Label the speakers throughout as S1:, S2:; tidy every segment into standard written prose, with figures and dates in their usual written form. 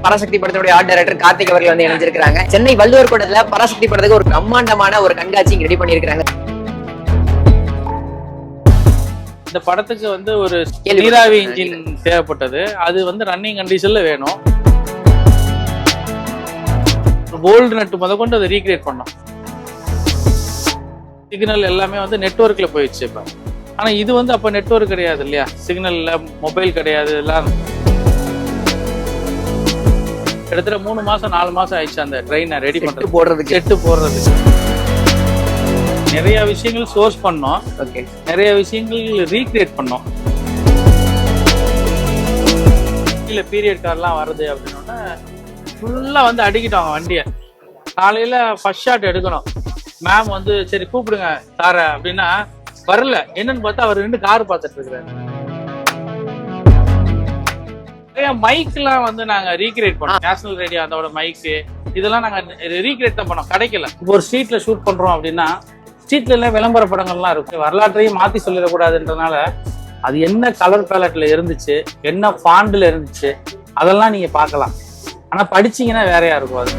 S1: பராசக்தி படத்துடைய art director Karthik அவர்கள் வந்து இணைஞ்சிருக்காங்க. சென்னை வள்ளுவர் கோட்டத்துல பராசக்தி படத்துக்கு ஒரு பிரம்மாண்டமான ஒரு கண்காட்சி ரெடி பண்ணியிருக்காங்க.
S2: இந்த படத்துக்கு வந்து ஒரு நீராவி இன்ஜின் தேவைப்பட்டது. அது வந்து ரன்னிங் கண்டிஷன்ல வேணும். போல்டு நட்டு முதற்கொண்டு அதை ரீக்ரியேட் பண்ணோம். சிக்னல் எல்லாமே வந்து நெட்வொர்க்ல போயிடுச்சு இப்ப. ஆனா இது வந்து அப்ப நெட்வொர்க் கிடையாது இல்லையா, சிக்னல்ல மொபைல் கிடையாது. எல்லாம் கிட்டத்தட்ட 3 மாசம் 4 மாசம் ஆயிடுச்சு அந்த ட்ரெயினை ரெடி பண்றது, போடுறதுக்கு. நிறைய விஷயங்கள் சோர்ஸ் பண்ணோம், நிறைய விஷயங்கள் ரீக்ரியேட் பண்ணோம். இல்ல பீரியட் கார்லாம் வருது அப்படின்னா ஃபுல்லா வந்து அடிக்கிட்டாங்க வண்டியை. காலையில ஃபர்ஸ்ட் ஷாட் எடுக்கணும். மேம் வந்து சரி கூப்பிடுங்க சார அப்படின்னா வரல. என்னன்னு பார்த்தா அவர் 2 கார் பார்த்துட்டு இருக்கிறாரு. மைக்லாம் வந்து நாங்க ரீக்ரியேட் பண்ணோம். நேஷனல் ரேடியோ அதோட மைக்கு இதெல்லாம் நாங்க ரீக்ரியேட் தான் பண்ணோம். கிடைக்கல. இப்போ ஒரு ஸ்ட்ரீட்ல ஷூட் பண்றோம் அப்படின்னா ஸ்ட்ரீட்ல எல்லாம் விளம்பர படங்கள்லாம் இருக்கு. வரலாற்றையும் மாத்தி சொல்லிடக்கூடாதுன்றதுனால அது என்ன கலர் பேலட்ல இருந்துச்சு, என்ன ஃபாண்ட்ல இருந்துச்சு, அதெல்லாம் நீங்க பார்க்கலாம். ஆனா படிச்சீங்கன்னா வேறையா இருக்கும். அது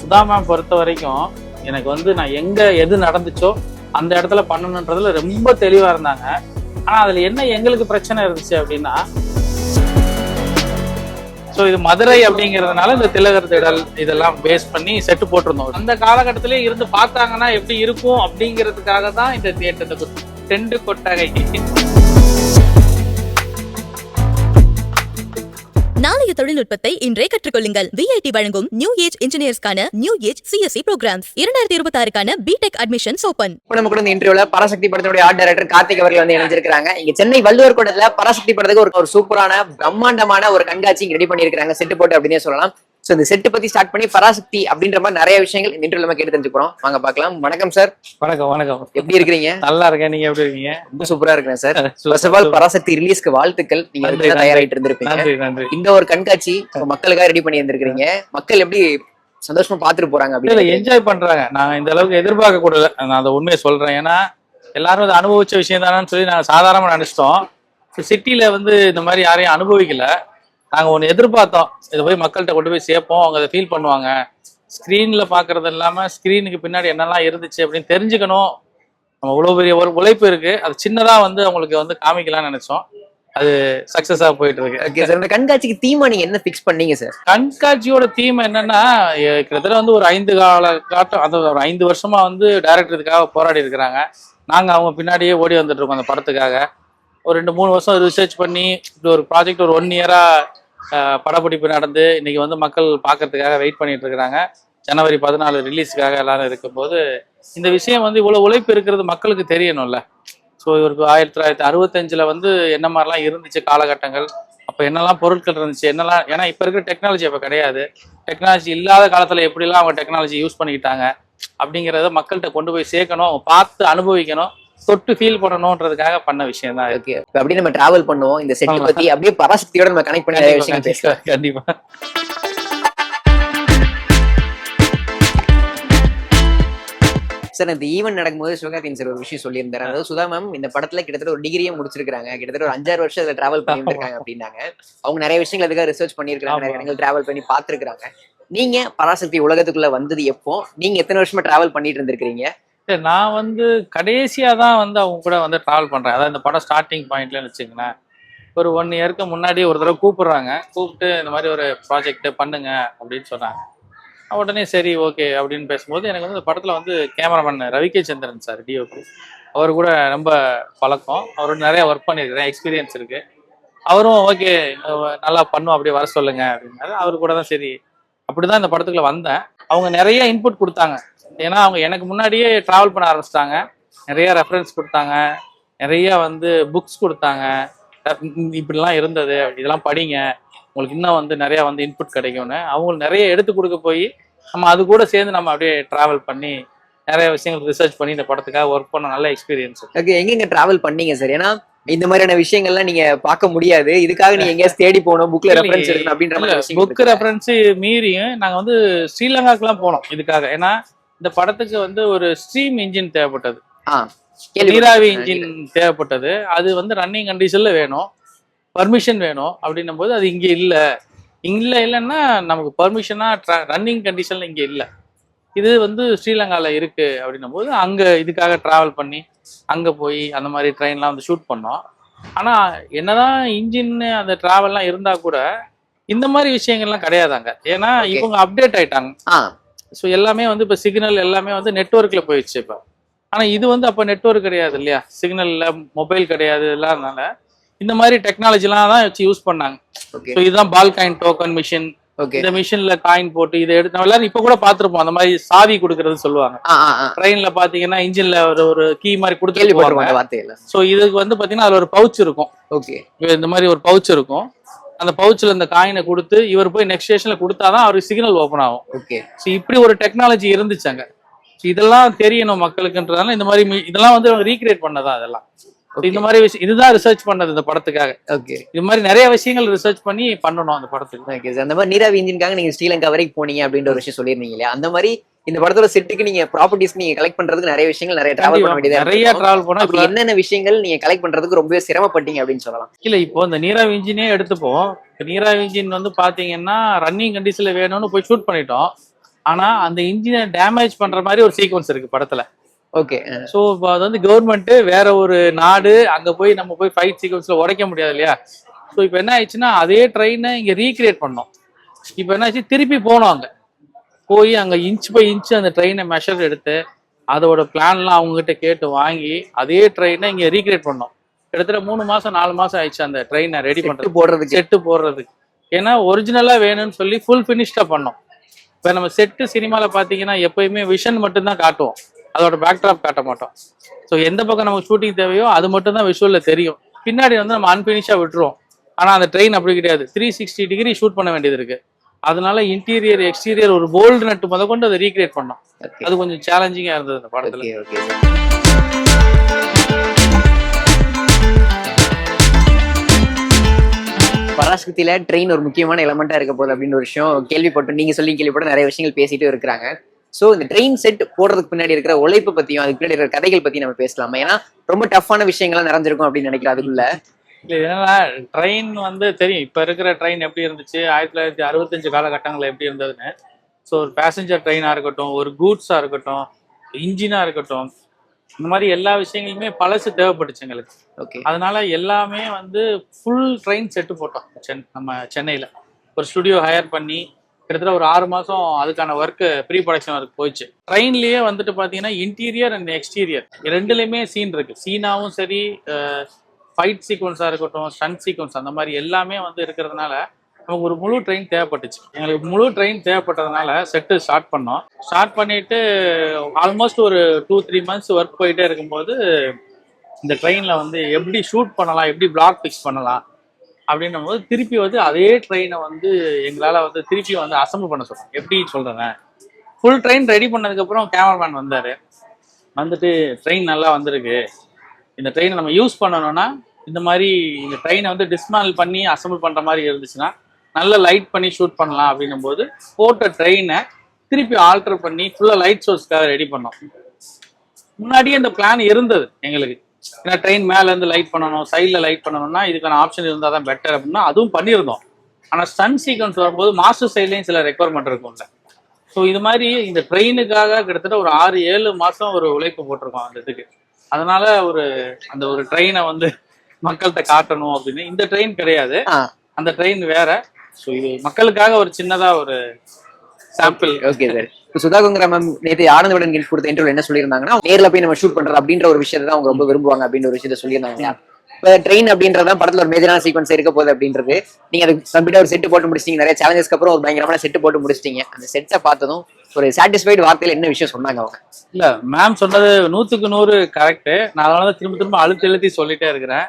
S2: சுதா மேம் பொறுத்த வரைக்கும் எனக்கு வந்து நான் எங்க எது நடந்துச்சோ அந்த இடத்துல பண்ணணுன்றதுல ரொம்ப தெளிவா இருந்தாங்க. ஆனா அதுல என்ன எங்களுக்கு பிரச்சனை இருந்துச்சு அப்படின்னா, சோ இது மதுரை அப்படிங்கறதுனால இந்த திலகர் திடல் இதெல்லாம் பேஸ் பண்ணி செட்டு போட்டிருந்தோம். அந்த காலகட்டத்திலே இருந்து பார்த்தாங்கன்னா எப்படி இருக்கும் அப்படிங்கிறதுக்காக தான் இந்த தியேட்டர் டெண்டு கொட்டகை.
S3: நாளைய தொழில்நுட்பத்தை இன்றே கற்றுக்கொள்ளுங்கள். விஐடி வழங்கும் நியூ ஏஜ் இன்ஜினியர்ஸ்க்கான நியூ ஏஜ் சிஎஸ்சி ப்ரோக்ராம்ஸ் 2026க்கான பிடெக் அட்மிஷன்ஸ் ஓபன்.
S1: நம்ம கூட இந்த இன்டர்வியூல பராசக்தி படத்துடைய ஆர்ட் டைரக்டர் கார்த்திக் அவர்கள் வந்து இணைஞ்சிருக்காங்க. இங்க சென்னை வள்ளுவர் கோட்டத்துல பராசக்தி படத்துக்கு ஒரு சூப்பரான பிரம்மாண்டமான ஒரு கண்காட்சி ரெடி பண்ணியிருக்காங்க, செட்டு போட்டு அப்படின்னு சொல்லலாம். சோ இந்த செட்டு பத்தி ஸ்டார்ட் பண்ணி பராசக்தி அப்படின்ற மாதிரி நிறைய விஷயங்கள் இந்த இன்டர்வியூல நம்ம கேட்டு தெரிஞ்சுக்கிறோம். வாங்க பார்க்கலாம். வணக்கம் சார்.
S2: வணக்கம்.
S1: எப்படி இருக்கீங்க?
S2: நல்லா இருக்கேன். நீங்க எப்படி இருக்கீங்க?
S1: ரொம்ப சூப்பரா இருக்கேன் sir. First of all Parasakthi ரிலீஸ்க்கு வாழ்த்துக்கள். நீங்க தயாராயிட்டு இருந்திருப்பீங்க. இந்த ஒரு கண்காட்சி மக்களுக்காக ரெடி பண்ணி இருந்திருக்கீங்க. மக்கள் எப்படி சந்தோஷமா பாத்துட்டு போறாங்க அப்படின்னு
S2: என்ஜாய் பண்றாங்க. நாங்க இந்த அளவுக்கு எதிர்பார்க்க கூடாது. நான் அதை உண்மையை சொல்றேன். ஏன்னா எல்லாரும் அதை அனுபவிச்ச விஷயம் தானு சொல்லி நாங்க சாதாரணமா நினைச்சிட்டோம். சிட்டில வந்து இந்த மாதிரி யாரையும் அனுபவிக்கல. நாங்கள் ஒன்று எதிர்பார்த்தோம், இதை போய் மக்கள்கிட்ட கொண்டு போய் சேர்ப்போம், அவங்க அதை ஃபீல் பண்ணுவாங்க. ஸ்க்ரீனில் பார்க்கறது இல்லாமல் ஸ்க்ரீனுக்கு பின்னாடி என்னெல்லாம் இருந்துச்சு அப்படின்னு தெரிஞ்சுக்கணும். நம்ம இவ்வளோ பெரிய ஒரு உழைப்பு இருக்குது, அது சின்னதாக வந்து அவங்களுக்கு வந்து காமிக்கலாம்னு நினச்சோம். அது சக்ஸஸாக போயிட்டு இருக்கு.
S1: Okay sir. இந்த கண்காட்சிக்கு தீமா நீங்கள் என்ன ஃபிக்ஸ் பண்ணீங்க சார்?
S2: கண்காட்சியோட தீம் என்னன்னா, கிட்டத்தட்ட வந்து ஒரு 5 காலம் அந்த ஒரு 5 வருஷமாக வந்து டைரக்டர் இதுக்காக போராடி இருக்கிறாங்க. நாங்கள் அவங்க பின்னாடியே ஓடி வந்துட்டு இருக்கோம் அந்த படத்துக்காக. ஒரு 2-3 வருஷம் ரிசர்ச் பண்ணி இப்படி ஒரு ப்ராஜெக்ட் ஒரு 1 இயரா படப்பிடிப்பு நடந்து இன்னைக்கு வந்து மக்கள் பார்க்கறதுக்காக வெயிட் பண்ணிட்டு இருக்கிறாங்க. ஜனவரி 14 ரிலீஸுக்காக எல்லாரும் இருக்கும்போது இந்த விஷயம் வந்து இவ்வளவு உழைப்பு இருக்கிறது மக்களுக்கு தெரியணும்ல. ஸோ இவருக்கு 1965 வந்து என்ன மாதிரிலாம் இருந்துச்சு காலகட்டங்கள், அப்போ என்னெல்லாம் பொருட்கள் இருந்துச்சு, என்னெல்லாம், ஏன்னா இப்போ இருக்கிற டெக்னாலஜி அப்போ கிடையாது. டெக்னாலஜி இல்லாத காலத்தில் எப்படிலாம் அவங்க டெக்னாலஜி யூஸ் பண்ணிக்கிட்டாங்க அப்படிங்கிறத மக்கள்கிட்ட கொண்டு போய் சேர்க்கணும், அவங்க பார்த்து அனுபவிக்கணும், தொட்டு ஃபீல் பண்ணணும்ன்றதுக்காக பண்ண விஷயம் தான்.
S1: ஓகே, அப்படியே நம்ம டிராவல் பண்ணுவோம். இந்த செட் பத்தி அப்படியே பராசக்தியோட நம்ம கனெக்ட் பண்ணி நிறைய விஷயம் பேசலாம்.
S2: கண்டிப்பா.
S1: சார், இந்த ஈவென்ட் நடக்கும்போது சிவகார்த்திகேயன் சார் ஒரு விஷயம் சொல்லியிருந்தாரு. அதாவது சுதா மேம் இந்த படத்துல கிட்டத்தட்ட ஒரு டிகிரியே முடிச்சிருக்காங்க, கிட்டத்தட்ட ஒரு 5-6 வருஷம் அதுல டிராவல் பண்ணிருக்காங்க அப்படின்னாங்க. அவங்க நிறைய விஷயங்கள் அதுக்காக ரிசர்ச் பண்ணிருக்காங்க, நிறைய இடங்கள் டிராவல் பண்ணி பாத்துருக்காங்க. நீங்க பராசக்தி உலகத்துக்குள்ள வந்தது எப்போ? நீங்க எத்தனை வருஷமா டிராவல் பண்ணிட்டு இருந்திருக்கீங்க?
S2: நான் வந்து கடைசியா தான் வந்து அவங்க கூட வந்து டிராவல் பண்றேன். அதாவது இந்த படம் ஸ்டார்டிங் பாயிண்ட்ல வச்சுக்கங்களேன், ஒரு 1 இயருக்கு முன்னாடி ஒரு தடவை கூப்பிடுறாங்க. கூப்பிட்டு இந்த மாதிரி ஒரு ப்ராஜெக்ட் பண்ணுங்க அப்படின்னு சொன்னாங்க. உடனே சரி ஓகே அப்படின்னு பேசும்போது எனக்கு வந்து இந்த படத்துல வந்து கேமராமேன் ரவிகே சந்திரன் சார், டிஓபி, அவர் கூட ரொம்ப பழக்கம். அவரோட நிறைய ஒர்க் பண்ணியிருக்கிறேன், எக்ஸ்பீரியன்ஸ் இருக்கு. அவரும் ஓகே நல்லா பண்ணும், அப்படியே வர சொல்லுங்க அப்படின்னாரு. அவரு கூட தான் சரி அப்படிதான் இந்த படத்துக்குள்ள வந்தேன். அவங்க நிறைய இன்புட் கொடுத்தாங்க. ஏன்னா அவங்க எனக்கு முன்னாடியே ட்ராவல் பண்ண ஆரம்பிச்சிட்டாங்க. நிறைய ரெஃபரன்ஸ் கொடுத்தாங்க, நிறைய வந்து புக்ஸ் கொடுத்தாங்க. இப்படிலாம் இருந்தது, இதெல்லாம் படிங்க, உங்களுக்கு இன்னும் வந்து நிறைய வந்து இன்புட் கிடைக்கும்னு அவங்களுக்கு நிறைய எடுத்து கொடுக்க போய் நம்ம அது கூட சேர்ந்து நம்ம அப்படியே ட்ராவல் பண்ணி நிறைய விஷயங்கள் ரிசர்ச் பண்ணி இந்த படத்துக்காக ஒர்க் பண்ண நல்ல எக்ஸ்பீரியன்ஸ்.
S1: ஓகே, எங்க டிராவல் பண்ணீங்க சார்? ஏன்னா இந்த மாதிரியான விஷயங்கள்லாம் நீங்க பார்க்க முடியாது, இதுக்காக நீங்க எங்கேயாவது தேடி போகணும், புக்ல ரெஃபரன்ஸ் எடுக்கணும் அப்படின்ற மாதிரி.
S2: புக் ரெஃபரன்ஸ் மீறியும் நாங்க வந்து ஸ்ரீலங்காக்குலாம் போனோம் இதுக்காக. ஏன்னா இந்த படத்துக்கு வந்து ஒரு ஸ்ட்ரீம் இன்ஜின் தேவைப்பட்டது, நீராவி இன்ஜின் தேவைப்பட்டது. அது வந்து ரன்னிங் கண்டிஷன்ல வேணும், பர்மிஷன் வேணும். அப்படின்னும் போது அது இங்க இல்ல, இல்லைன்னா நமக்கு பர்மிஷனா ரன்னிங் கண்டிஷன்ல இங்க இல்லை. இது வந்து ஸ்ரீலங்கால இருக்கு அப்படின்னும் போது அங்க இதுக்காக டிராவல் பண்ணி அங்க போய் அந்த மாதிரி ட்ரெயின்லாம் வந்து ஷூட் பண்ணோம். ஆனா என்னதான் இன்ஜின் அந்த டிராவல்லாம் இருந்தா கூட இந்த மாதிரி விஷயங்கள்லாம் கிடையாதாங்க. ஏன்னா இவங்க அப்டேட் ஆயிட்டாங்க. ஸோ எல்லாமே வந்து இப்போ சிக்னல் எல்லாமே வந்து நெட்வொர்க்ல போயிடுச்சு இப்போ. ஆனா இது வந்து அப்போ நெட்வொர்க் கிடையாது இல்லையா, சிக்னல்ல மொபைல் கிடையாது இல்லாதனால இந்த மாதிரி டெக்னாலஜிலாம் தான் வச்சு யூஸ் பண்ணாங்க. ஸோ இதுதான் பால் காயின் டோக்கன் மிஷின். இந்த மிஷின்ல காயின் போட்டு இதை எடுத்து நம்ம எல்லாரும் இப்ப கூட பாத்துருப்போம். அந்த மாதிரி சாவி கொடுக்கறது சொல்லுவாங்க. ட்ரெயின்ல பாத்தீங்கன்னா இன்ஜின்ல ஒரு கீ மாதிரி கொடுத்து. சோ இதுக்கு வந்து பாத்தீங்கன்னா அதுல ஒரு பவுச் இருக்கும். இந்த மாதிரி ஒரு பவுச் இருக்கும். அந்த பவுச்ல இந்த காயினை கொடுத்து இவர் போய் நெக்ஸ்ட் ஸ்டேஷன்ல கொடுத்தாதான் அவருக்கு சிக்னல் ஓபன் ஆகும். சோ இப்படி ஒரு டெக்னாலஜி இருந்துச்சாங்க. இதெல்லாம் தெரியணும் மக்களுக்குன்றதால இந்த மாதிரி இதெல்லாம் வந்து ரீக்ரியேட் பண்ணதான் அதெல்லாம். இந்த மாதிரி விஷயம் இதுதான் ரிசர்ச் பண்ணது இந்த படத்துக்காக. இது மாதிரி நிறைய விஷயங்கள் ரிசர்ச் பண்ணி பண்ணணும் அந்த படத்துக்கு.
S1: அந்த மாதிரி நீராவி இன்ஜினுக்காக நீங்க ஸ்ரீலங்கா வரைக்கும் போனீங்க அப்படின்ற ஒரு விஷயம் சொல்லிருந்தீங்க இல்லையா, அந்த மாதிரி இந்த படத்தோட செட்டுக்கு நீங்க ப்ராப்பர்ட்டிஸ் நீங்க கலெக்ட் பண்றதுக்கு நிறைய விஷயங்கள் நிறைய டிராவல் பண்ண வேண்டியது.
S2: நிறைய டிராவல் போனா
S1: என்னென்ன விஷயங்கள் நீங்க கலெக்ட் பண்றதுக்கு ரொம்பவே சிரமப்பட்டீங்க அப்படின்னு சொல்லலாம்.
S2: இல்ல இப்போ இந்த நீராவி இன்ஜினே எடுத்துப்போம். நீராவி இன்ஜின் வந்து பாத்தீங்கன்னா ரன்னிங் கண்டிஷன்ல வேணும்னு போய் ஷூட் பண்ணிட்டோம். ஆனா அந்த இன்ஜினை டேமேஜ் பண்ற மாதிரி ஒரு சீக்வன்ஸ் இருக்கு படத்துல. சோ அது வந்து கவர்மெண்ட் வேற ஒரு நாடு அங்க போய் நம்ம போய் ஃபைட் சீக்வன்ஸ்ல உடைக்க முடியாது இல்லையா. ஸோ இப்போ என்ன ஆயிடுச்சுன்னா அதே ட்ரெயினை இங்க ரீக்ரியேட் பண்ணோம். இப்போ என்ன ஆச்சு, திருப்பி போனோம் அங்க போய் அங்க இன்ச் பை இன்ச் அந்த ட்ரெயினை மெஷர் எடுத்து அதோட பிளான்லாம் அவங்க கிட்ட கேட்டு வாங்கி அதே ட்ரெயினை இங்க ரீக்ரியேட் பண்ணோம். கிட்டத்தட்ட 3 மாசம் 4 மாசம் ஆயிடுச்சு அந்த ட்ரெயினை ரெடி பண்றது, செட்டு போடுறதுக்கு. ஏன்னா ஒரிஜினலா வேணும்னு சொல்லி ஃபுல் ஃபினிஷ்டா பண்ணோம். இப்போ நம்ம செட்டு சினிமால பாத்தீங்கன்னா எப்பயுமே விஷன் மட்டும்தான் காட்டுவோம், அதோட பேக்ட்ராப் காட்ட மாட்டோம். ஸோ எந்த பக்கம் நமக்கு ஷூட்டிங் தேவையோ அது மட்டும் தான் விஷுவல்ல தெரியும். பின்னாடி வந்து நம்ம அன்பினிஷா விட்டுருவோம். ஆனா அந்த ட்ரெயின் அப்படி கிடையாது, 360 டிகிரி ஷூட் பண்ண வேண்டியது இருக்கு. அதனால இன்டீரியர் எக்ஸ்டீரியர் ஒரு போல்டு நட்டு முத கொண்டு அதை ரீக்ரியேட் பண்ணோம். அது கொஞ்சம் சேலஞ்சிங்கா இருந்தது அந்த படத்துல.
S1: பராசக்தியில ட்ரெயின் ஒரு முக்கியமான எலமெண்டா இருக்க போகுது அப்படின்னு ஒரு விஷயம் கேள்விப்பட்டு நீங்க சொல்லி கேள்விப்பட்டு நிறைய விஷயங்கள் பேசிட்டு இருக்கிறாங்க. சோ இந்த ட்ரெயின் செட் போடுறதுக்கு பின்னாடி இருக்கிற உழைப்பு பத்தியும் அதுக்கு பின்னாடி இருக்கிற கதைகள் பத்தி நம்ம பேசலாமா? ஏன்னா ரொம்ப டஃப்பான விஷயங்கள்லாம் நிறைஞ்சிருக்கும் அப்படின்னு நினைக்கிறேன் அதுக்குள்ள.
S2: ஏன்னா ட்ரெயின் வந்து தெரியும் இப்ப இருக்கிற ட்ரெயின் எப்படி இருந்துச்சு, 1965 காலகட்டங்கள் எப்படி இருந்ததுன்னு. ஸோ ஒரு பேசஞ்சர் ட்ரெயினா இருக்கட்டும், ஒரு கூட்ஸா இருக்கட்டும், இன்ஜினா இருக்கட்டும், இந்த மாதிரி எல்லா விஷயங்களுமே பழசு தேவைப்பட்டுச்சு எங்களுக்கு. அதனால எல்லாமே வந்து ஃபுல் ட்ரெயின் செட்டு போட்டோம். நம்ம சென்னையில ஒரு ஸ்டுடியோ ஹையர் பண்ணி கிட்டத்தட்ட ஒரு 6 மாசம் அதுக்கான ஒர்க் ப்ரீ ப்ரொடக்ஷன் ஒர்க் போயிடுச்சு. ட்ரெயின்லயே வந்துட்டு பாத்தீங்கன்னா இன்டீரியர் அண்ட் எக்ஸ்டீரியர் ரெண்டுலயுமே சீன் இருக்கு. சீனாவும் சரி, ஃபைட் சீக்வன்ஸா இருக்கட்டும், ஸ்டண்ட் சீக்வன்ஸ், அந்த மாதிரி எல்லாமே வந்து இருக்கிறதுனால நமக்கு ஒரு முழு ட்ரெயின் தேவைப்பட்டுச்சு. எங்களுக்கு முழு ட்ரெயின் தேவைப்பட்டதுனால செட்டு ஸ்டார்ட் பண்ணோம். ஸ்டார்ட் பண்ணிட்டு ஆல்மோஸ்ட் ஒரு 2-3 மந்த்ஸ் ஒர்க் போயிட்டே இருக்கும்போது இந்த ட்ரெயின்ல வந்து எப்படி ஷூட் பண்ணலாம், எப்படி பிளாக் ஃபிக்ஸ் பண்ணலாம் அப்படின்னும் போது திருப்பி வந்து அதே ட்ரெயினை வந்து எங்களால் வந்து திருப்பி வந்து அசம்பிள் பண்ண சொல்றோம். எப்படி சொல்றேன், ஃபுல் ட்ரெயின் ரெடி பண்ணதுக்கப்புறம் கேமராமேன் வந்தார். வந்துட்டு ட்ரெயின் நல்லா வந்திருக்கு, இந்த ட்ரெயினை நம்ம யூஸ் பண்ணணும்னா இந்த மாதிரி இந்த ட்ரெயினை வந்து டிஸ்மேண்டில் பண்ணி அசம்பிள் பண்ணுற மாதிரி இருந்துச்சுன்னா நல்ல லைட் பண்ணி ஷூட் பண்ணலாம் அப்படின்னும் போது போட்ட ட்ரெயினை திருப்பி ஆல்டர் பண்ணி ஃபுல்லாக லைட் சோர்ஸ்க்காக ரெடி பண்ணோம். முன்னாடியே இந்த பிளான் இருந்தது எங்களுக்கு. ஏன்னா ட்ரெயின் மேல இருந்து லைட் பண்ணணும், சைட்ல லைட் பண்ணணும்னா இதுக்கான ஆப்ஷன் இருந்தால் தான் பெட்டர் அப்படின்னா அதுவும் பண்ணியிருந்தோம். ஆனால் ஸ்டன் சீக்வன்ஸ் வரும்போது மாஸ்டர் சைட்லேயும் சில ரெக்குவயர்மெண்ட் இருக்கும்ல. ஸோ இது மாதிரி இந்த ட்ரெயினுக்காக கிட்டத்தட்ட ஒரு 6-7 மாசம் ஒரு உழைப்பு போட்டிருக்கோம் அந்த இதுக்கு. அதனால அந்த ஒரு ட்ரெயினை வந்து மக்கள்கிட்ட காட்டணும் அப்படின்னு. இந்த ட்ரெயின் கிடையாது, அந்த ட்ரெயின் வேற. ஸோ இது மக்களுக்காக ஒரு சின்னதா ஒரு sample.
S1: Okay sir. Sudha Kongara ma'am நேற்று ஆனந்தவுடன் கொடுத்த இன்டர்வியூ என்ன சொல்லியிருந்தாங்கன்னா, நேர்ல போய் நம்ம ஷூட் பண்றது அப்படின்ற ஒரு விஷயத்தை தான் அவங்க ரொம்ப விரும்புவாங்க அப்படின்னு ஒரு விஷயத்த சொல்லியிருந்தாங்க. இப்போ ட்ரெயின் அப்படின்றதான் படத்துல ஒரு மேஜரான சீக்வன்ஸ் இருக்க போகுது அப்படின்றது. நீங்க அது கம்ப்ளீட்டா ஒரு செட்டு போட்டு முடிச்சிட்டீங்க, நிறைய சேலஞ்சஸ்க்கு அப்புறம் ஒரு பயங்கரமான செட்டு போட்டு முடிச்சிட்டீங்க. அந்த செட்டை பார்த்ததும் ஒரு சாட்டிஸ்ஃபைடு வார்த்தையில என்ன விஷயம் சொன்னாங்க அவங்க?
S2: இல்ல மேம் சொன்னது 100க்கு 100 கரெக்ட். நான் அதனாலதான் திரும்ப அழுத்தி சொல்லிட்டே இருக்கிறேன்.